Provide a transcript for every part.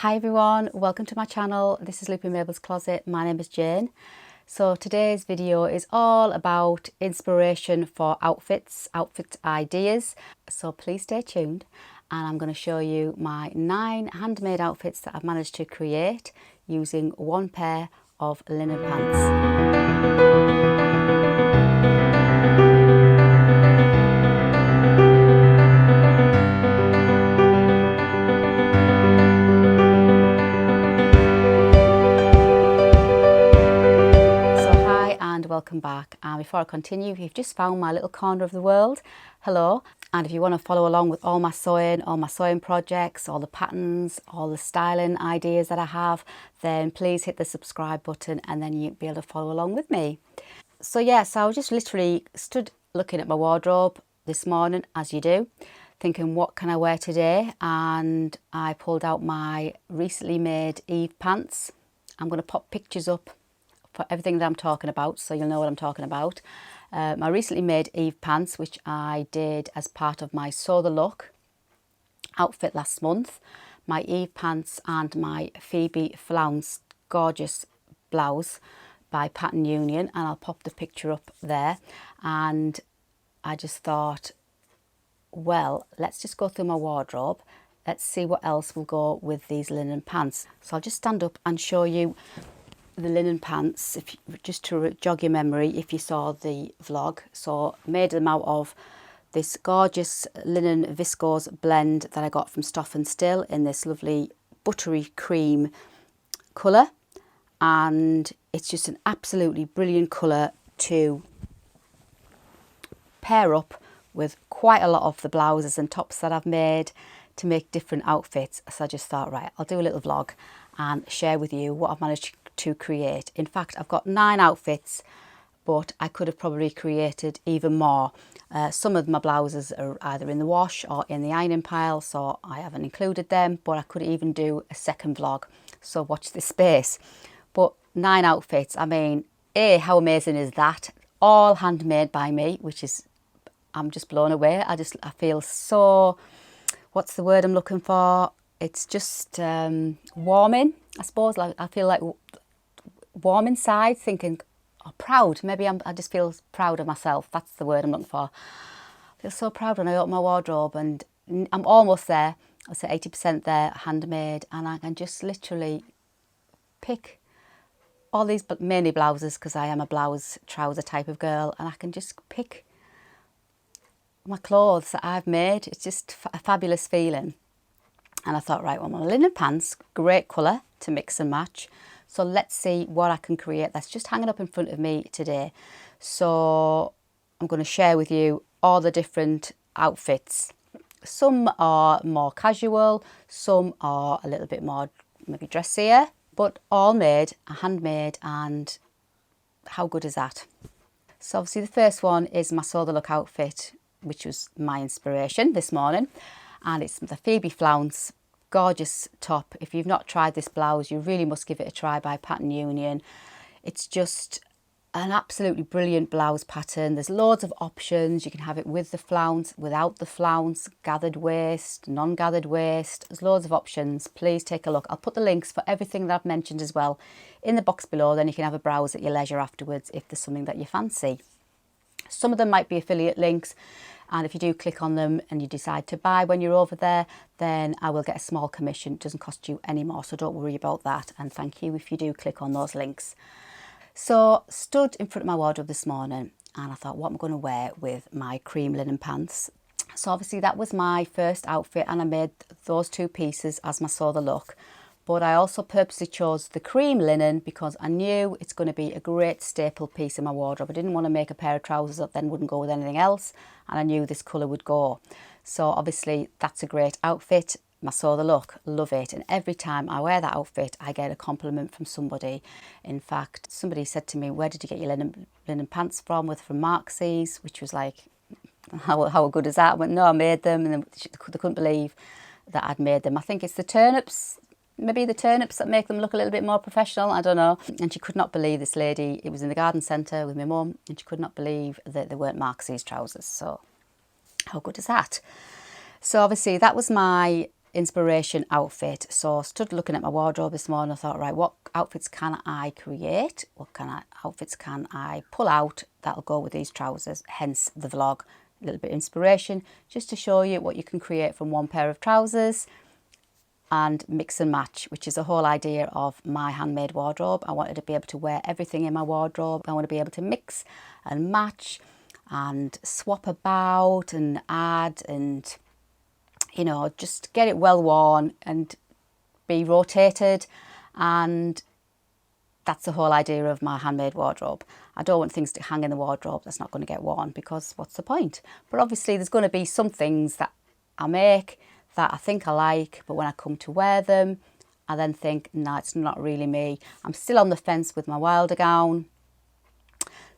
Hi everyone, welcome to my channel. This is Looping Mabel's Closet. My name is Jane. So today's video is all about inspiration for outfit ideas. So please stay tuned and I'm going to show you my 9 handmade outfits that I've managed to create using one pair of linen pants. Welcome back, and before I continue, if you've just found my little corner of the world, hello. And if you want to follow along with all my sewing projects, all the patterns, all the styling ideas that I have, then please hit the subscribe button and then you'll be able to follow along with me. So I was just literally stood looking at my wardrobe this morning, as you do, thinking what can I wear today, and I pulled out my recently made Eve pants. I'm going to pop pictures up for everything that I'm talking about, so you'll know what I'm talking about. My recently made Eve pants, which I did as part of my Sew the Look outfit last month. My Eve pants and my Phoebe flounce gorgeous blouse by Pattern Union, and I'll pop the picture up there. And I just thought, well, let's just go through my wardrobe. Let's see what else will go with these linen pants. So I'll just stand up and show you the linen pants, just to jog your memory if you saw the vlog. So made them out of this gorgeous linen viscose blend that I got from Stoff and Still in this lovely buttery cream colour, and it's just an absolutely brilliant colour to pair up with quite a lot of the blouses and tops that I've made to make different outfits. So I just thought, right, I'll do a little vlog and share with you what I've managed to create. In fact, I've got 9 outfits, but I could have probably created even more. Some of my blouses are either in the wash or in the ironing pile, so I haven't included them, but I could even do a second vlog, so watch this space. But 9 outfits, I mean, how amazing is that? All handmade by me, which is, I'm just blown away. I feel so, what's the word I'm looking for? It's just warming, I suppose. Like, I feel like warm inside, thinking, oh, proud. Maybe I just feel proud of myself. That's the word I'm looking for. I feel so proud when I open my wardrobe, and I'm almost there. I'll say 80% there, handmade, and I can just literally pick all these, but mainly blouses, because I am a blouse trouser type of girl, and I can just pick my clothes that I've made. It's just a fabulous feeling. And I thought, right, well, my linen pants, great colour to mix and match. So let's see what I can create that's just hanging up in front of me today. So I'm going to share with you all the different outfits. Some are more casual, some are a little bit more maybe dressier, but all made, handmade, and how good is that? So obviously the first one is my Sew the Look outfit, which was my inspiration this morning, and it's the Phoebe flounce gorgeous top. If you've not tried this blouse, you really must give it a try, by Pattern Union. It's just an absolutely brilliant blouse pattern. There's loads of options. You can have it with the flounce, without the flounce, gathered waist, non-gathered waist. There's loads of options. Please take a look. I'll put the links for everything that I've mentioned as well in the box below. Then you can have a browse at your leisure afterwards if there's something that you fancy. Some of them might be affiliate links, and if you do click on them and you decide to buy when you're over there, then I will get a small commission. It doesn't cost you any more, so don't worry about that. And thank you if you do click on those links. So stood in front of my wardrobe this morning, and I thought, what am I going to wear with my cream linen pants? So obviously that was my first outfit, and I made those 2 pieces as my Sew the Look. But I also purposely chose the cream linen because I knew it's going to be a great staple piece in my wardrobe. I didn't want to make a pair of trousers that then wouldn't go with anything else, and I knew this colour would go. So obviously that's a great outfit. My Sew the Look, love it. And every time I wear that outfit, I get a compliment from somebody. In fact, somebody said to me, where did you get your linen pants from? From Marxie's, which was like, how good is that? I went, no, I made them. And they couldn't believe that I'd made them. I think it's the turnips. Maybe the turnips that make them look a little bit more professional, I don't know. And she could not believe, this lady, it was in the garden centre with my mum, and she could not believe that they weren't Marxie's trousers. So how good is that? So obviously that was my inspiration outfit. So I stood looking at my wardrobe this morning. I thought, right, what outfits can I create? Outfits can I pull out that'll go with these trousers? Hence the vlog. A little bit of inspiration just to show you what you can create from one pair of trousers and mix and match, which is the whole idea of my handmade wardrobe. I wanted to be able to wear everything in my wardrobe. I want to be able to mix and match and swap about and add and, you know, just get it well worn and be rotated. And that's the whole idea of my handmade wardrobe. I don't want things to hang in the wardrobe that's not going to get worn, because what's the point? But obviously there's going to be some things that I make that I think I like, but when I come to wear them, I then think, no, it's not really me. I'm still on the fence with my Wilder gown,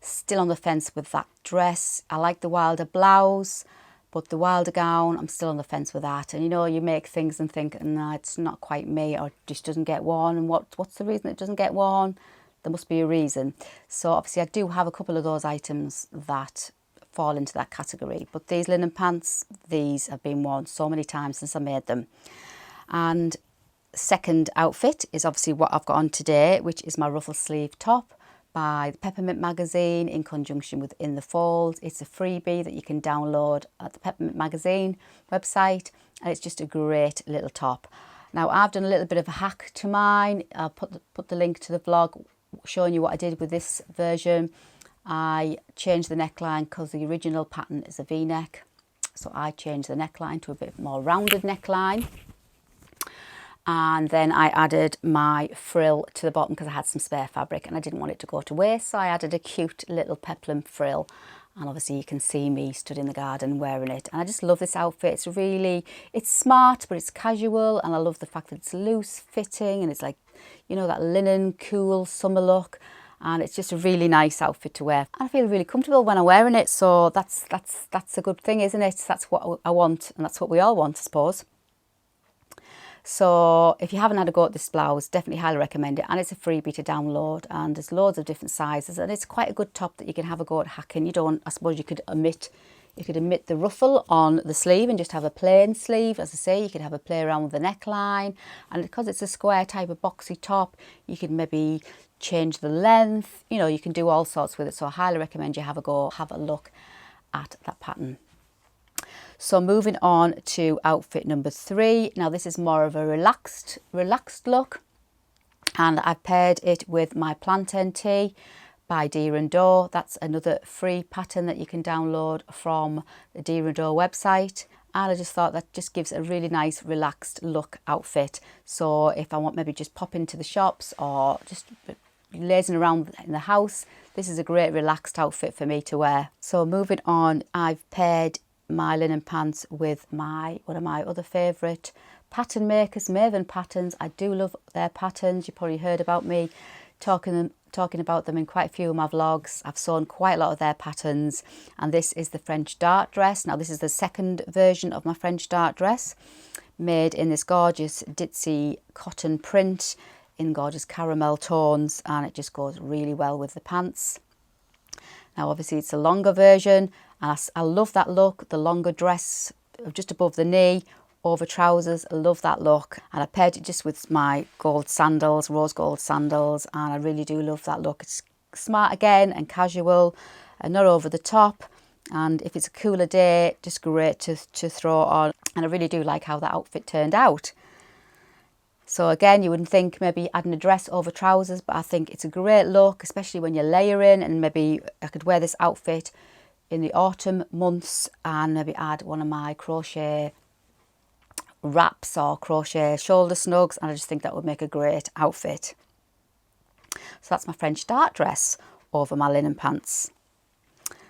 still on the fence with that dress. I like the Wilder blouse, but the Wilder gown, I'm still on the fence with that. And you know, you make things and think, no, it's not quite me, or it just doesn't get worn. And what's the reason it doesn't get worn? There must be a reason. So obviously I do have a couple of those items that fall into that category. But these linen pants, these have been worn so many times since I made them. And second outfit is obviously what I've got on today, which is my ruffle sleeve top by the Peppermint magazine in conjunction with In the Folds. It's a freebie that you can download at the Peppermint magazine website, and it's just a great little top. Now I've done a little bit of a hack to mine. I'll put the link to the vlog showing you what I did with this version. I changed the neckline because the original pattern is a V-neck, so I changed the neckline to a bit more rounded neckline. And then I added my frill to the bottom because I had some spare fabric and I didn't want it to go to waste, so I added a cute little peplum frill. And obviously you can see me stood in the garden wearing it. And I just love this outfit. It's smart, but it's casual. And I love the fact that it's loose fitting and it's like, you know, that linen, cool summer look. And it's just a really nice outfit to wear. And I feel really comfortable when I'm wearing it. So that's a good thing, isn't it? That's what I want. And that's what we all want, I suppose. So if you haven't had a go at this blouse, definitely highly recommend it. And it's a freebie to download, and there's loads of different sizes, and it's quite a good top that you can have a go at hacking. I suppose you could omit the ruffle on the sleeve and just have a plain sleeve. As I say, you could have a play around with the neckline, and because it's a square type of boxy top, you could maybe change the length. You know, you can do all sorts with it. So I highly recommend you have a go, have a look at that pattern. So moving on to outfit number 3. Now this is more of a relaxed look, and I've paired it with my plantain tee by Deer & Doe. That's another free pattern that you can download from the Deer & Doe website. And I just thought that just gives a really nice relaxed look outfit. So if I want maybe just pop into the shops or just lazing around in the house, this is a great relaxed outfit for me to wear. So moving on, I've paired my linen pants with one of my other favourite pattern makers, Maven Patterns. I do love their patterns. You probably heard about me talking about them in quite a few of my vlogs. I've sewn quite a lot of their patterns, and this is the French dart dress. Now this is the second version of my French dart dress, made in this gorgeous ditzy cotton print in gorgeous caramel tones, and it just goes really well with the pants. Now obviously it's a longer version, and I love that look, the longer dress just above the knee, over trousers. I love that look, and I paired it just with my gold sandals, rose gold sandals, and I really do love that look. It's smart again and casual and not over the top, and if it's a cooler day, just great to throw on. And I really do like how that outfit turned out. So again, you wouldn't think maybe adding a dress over trousers, but I think it's a great look, especially when you're layering. And maybe I could wear this outfit in the autumn months and maybe add one of my crochet wraps or crochet shoulder snugs, and I just think that would make a great outfit. So that's my French dart dress over my linen pants.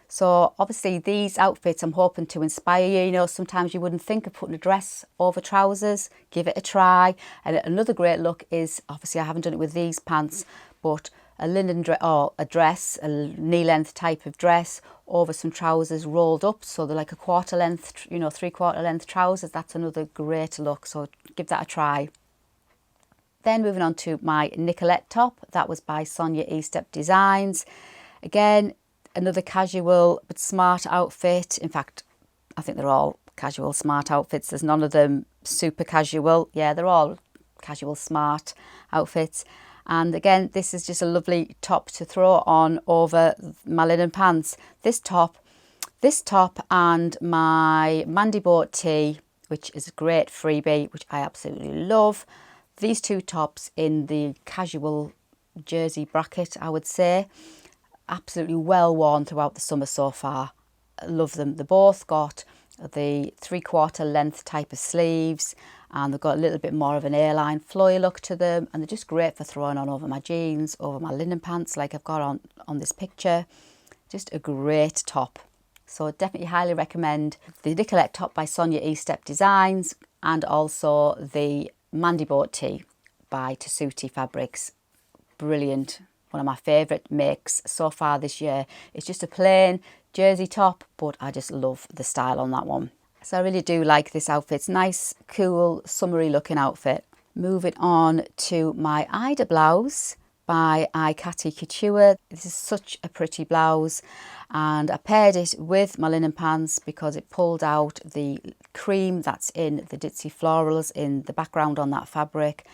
So obviously these outfits I'm hoping to inspire you. You know, sometimes you wouldn't think of putting a dress over trousers. Give it a try. And another great look is, obviously I haven't done it with these pants, but a linen dress or a dress, a knee length type of dress over some trousers rolled up, so they're like a quarter length, you know, 3/4 length trousers. That's another great look, so give that a try. Then moving on to my Nicolette top, that was by Sonia Estep Designs. Again, another casual but smart outfit. In fact, I think they're all casual smart outfits. There's none of them super casual. Yeah, they're all casual, smart outfits. And again, this is just a lovely top to throw on over my linen pants. This top and my Mandy bought tee, which is a great freebie, which I absolutely love. These two tops in the casual jersey bracket, I would say. Absolutely well worn throughout the summer so far. I love them. They both got the 3/4 length type of sleeves, and they've got a little bit more of an A-line flowy look to them, and they're just great for throwing on over my jeans, over my linen pants like I've got on this picture. Just a great top. So definitely highly recommend the Nicolette top by Sonia E-Step Designs, and also the Mandy Boat tee by Tessuti Fabrics. Brilliant. One of my favourite makes so far this year. It's just a plain jersey top, but I just love the style on that one. So I really do like this outfit. It's nice, cool, summery looking outfit. Moving on to my Ida blouse by iCatty Couture. This is such a pretty blouse, and I paired it with my linen pants because it pulled out the cream that's in the ditzy florals in the background on that fabric,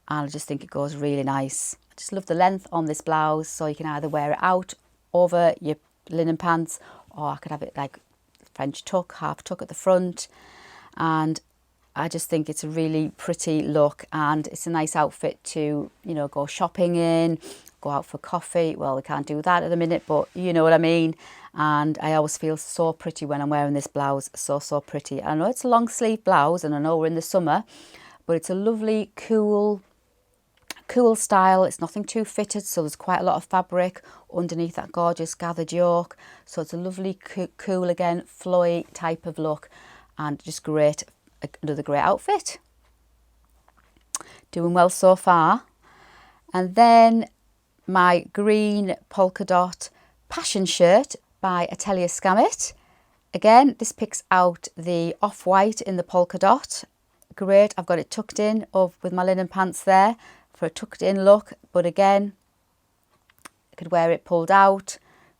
and I just think it goes really nice. I just love the length on this blouse, so you can either wear it out over your linen pants, or I could have it like French tuck, half tuck at the front, and I just think it's a really pretty look, and it's a nice outfit to, you know, go shopping in, go out for coffee. Well, we can't do that at the minute, but you know what I mean. And I always feel so pretty when I'm wearing this blouse, so pretty. I know it's a long sleeve blouse, and I know we're in the summer, but it's a lovely, cool style. It's nothing too fitted, so there's quite a lot of fabric underneath that gorgeous gathered yoke. So it's a lovely, cool, again, flowy type of look, and just great. Another great outfit. Doing well so far. And then my green polka dot passion shirt by Atelier Scammit. Again, this picks out the off-white in the polka dot. Great. I've got it tucked in with my linen pants there for a tucked in look. But again, I could wear it pulled out.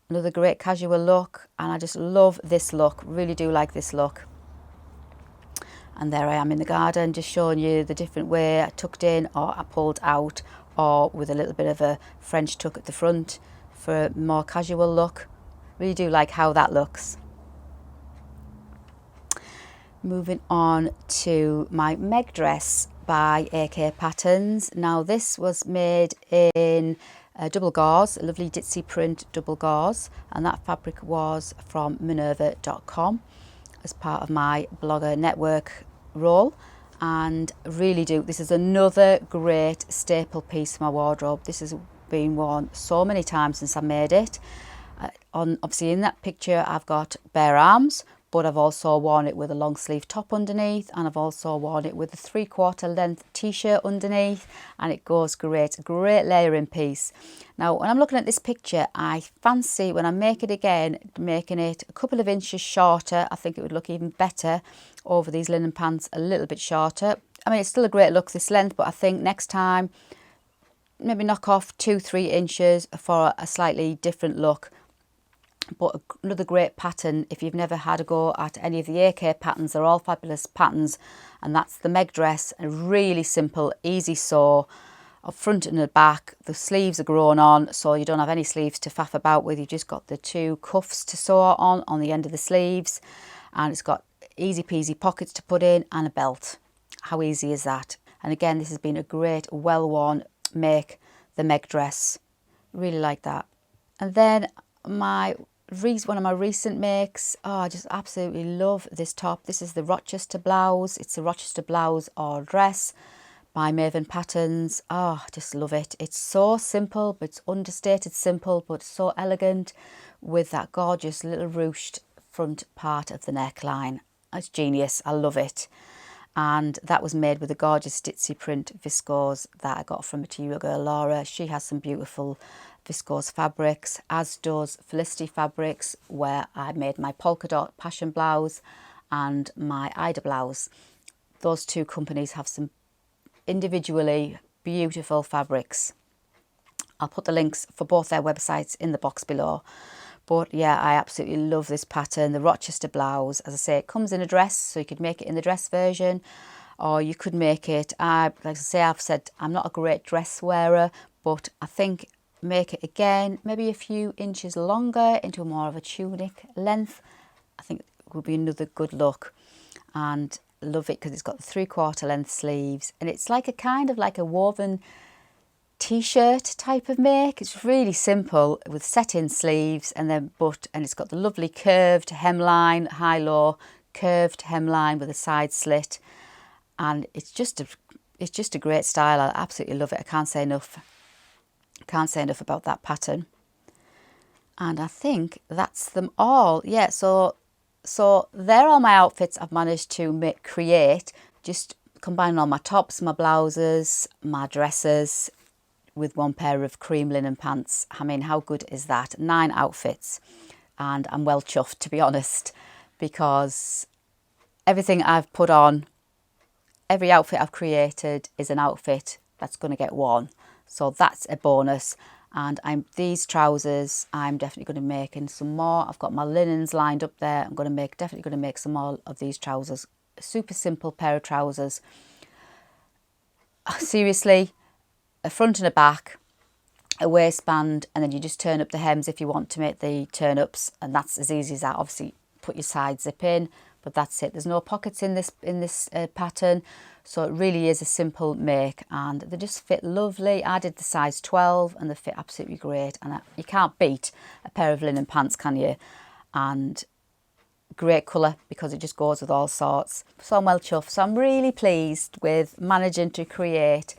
Another great casual look. And I just love this look. Really do like this look. And there I am in the garden, just showing you the different way I tucked in, or I pulled out, or with a little bit of a French tuck at the front for a more casual look. Really do like how that looks. Moving on to my Meg dress by AK Patterns. Now this was made in double gauze, a lovely ditzy print double gauze, and that fabric was from minerva.com as part of my blogger network role. And really do, this is another great staple piece for my wardrobe. This has been worn so many times since I made it. Obviously in that picture I've got bare arms, but I've also worn it with a long sleeve top underneath, and I've also worn it with a 3/4 length t-shirt underneath, and it goes great. Great layering piece. Now when I'm looking at this picture, I fancy when I make it again, making it a couple of inches shorter. I think it would look even better over these linen pants, a little bit shorter. I mean, it's still a great look this length, but I think next time maybe knock off 2-3 inches for a slightly different look. But another great pattern, if you've never had a go at any of the AK patterns, they're all fabulous patterns. And that's the Meg dress, a really simple, easy sew, up front and at back. The sleeves are grown on, so you don't have any sleeves to faff about with. You've just got the 2 cuffs to sew on the end of the sleeves. And it's got easy peasy pockets to put in, and a belt. How easy is that? And again, this has been a great, well-worn make, the Meg dress. Really like that. And then one of my recent makes. I just absolutely love this top. This is the Rochester blouse. It's a Rochester blouse or dress by Maven Patterns. I just love it. It's so simple, but it's understated simple, but so elegant, with that gorgeous little ruched front part of the neckline. It's genius. I love it. And that was made with a gorgeous ditzy print viscose that I got from Material Girl Laura. She has some beautiful viscose fabrics, as does Felicity Fabrics, where I made my polka dot passion blouse and my Ida blouse. Those two companies have some individually beautiful fabrics. I'll put the links for both their websites in the box below. But yeah, I absolutely love this pattern, the Rochester blouse. As I say, it comes in a dress, so you could make it in the dress version, or you could make it, like I say, I've said I'm not a great dress wearer, but I think make it again maybe a few inches longer into more of a tunic length. I think it would be another good look, and love it because it's got the 3/4 length sleeves, and it's like a kind of like a woven t-shirt type of make. It's really simple with set-in sleeves and then and it's got the lovely curved hemline, high-low curved hemline with a side slit, and it's just a great style. I absolutely love it. I can't say enough about that pattern. And I think that's them all. Yeah, so they're all my outfits I've managed to create, just combining all my tops, my blouses, my dresses with one pair of cream linen pants. I mean, how good is that? 9 outfits, and I'm well chuffed, to be honest, because everything I've put on, every outfit I've created is an outfit that's going to get worn. So that's a bonus. And these trousers, I'm definitely going to make in some more. I've got my linens lined up there. I'm definitely going to make some more of these trousers. A super simple pair of trousers. Seriously, a front and a back, a waistband, and then you just turn up the hems if you want to make the turn ups, and that's as easy as that. Obviously, put your side zip in, but that's it. There's no pockets in this pattern, so it really is a simple make, and they just fit lovely. I did the size 12 and they fit absolutely great, and you can't beat a pair of linen pants, can you? And great colour because it just goes with all sorts. So I'm well chuffed. So I'm really pleased with managing to create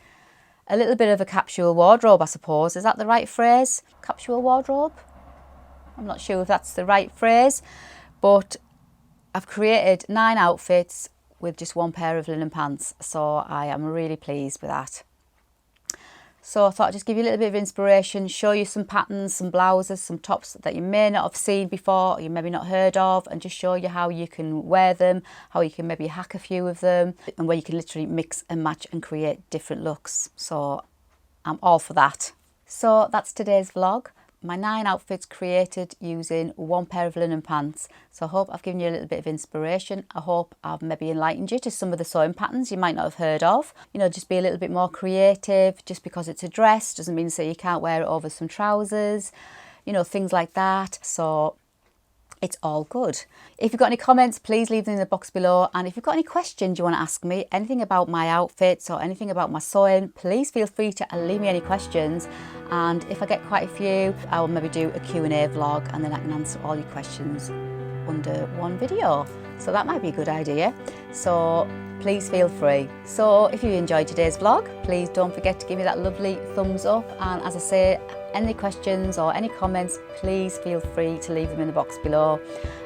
a little bit of a capsule wardrobe, I suppose. Is that the right phrase? Capsule wardrobe? I'm not sure if that's the right phrase, but I've created 9 outfits with just one pair of linen pants, so I am really pleased with that. So I thought I'd just give you a little bit of inspiration, show you some patterns, some blouses, some tops that you may not have seen before, or you maybe not heard of, and just show you how you can wear them, how you can maybe hack a few of them, and where you can literally mix and match and create different looks. So I'm all for that. So that's today's vlog. My 9 outfits created using one pair of linen pants. So I hope I've given you a little bit of inspiration. I hope I've maybe enlightened you to some of the sewing patterns you might not have heard of. You know, just be a little bit more creative. Just because it's a dress doesn't mean to say you can't wear it over some trousers. You know, things like that. So it's all good. If you've got any comments, please leave them in the box below. And if you've got any questions you want to ask me, anything about my outfits or anything about my sewing, please feel free to leave me any questions. And if I get quite a few, I will maybe do a Q&A vlog, and then I can answer all your questions under one video. So that might be a good idea. So please feel free. So if you enjoyed today's vlog, please don't forget to give me that lovely thumbs up. And as I say, any questions or any comments, please feel free to leave them in the box below.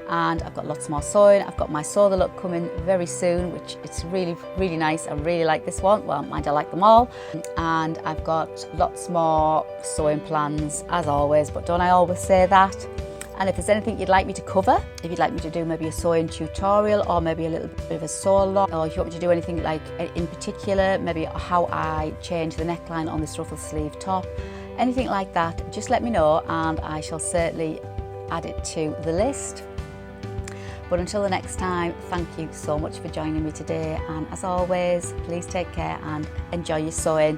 And I've got lots more sewing. I've got my Sew the Look coming very soon, which it's really, really nice. I really like this one. Well, mind I like them all. And I've got lots more sewing plans as always, but don't I always say that? And if there's anything you'd like me to cover, if you'd like me to do maybe a sewing tutorial or maybe a little bit of a sew along, or if you want me to do anything like in particular, maybe how I change the neckline on this ruffle sleeve top, anything like that, just let me know and I shall certainly add it to the list. But until the next time, thank you so much for joining me today, and as always, please take care and enjoy your sewing.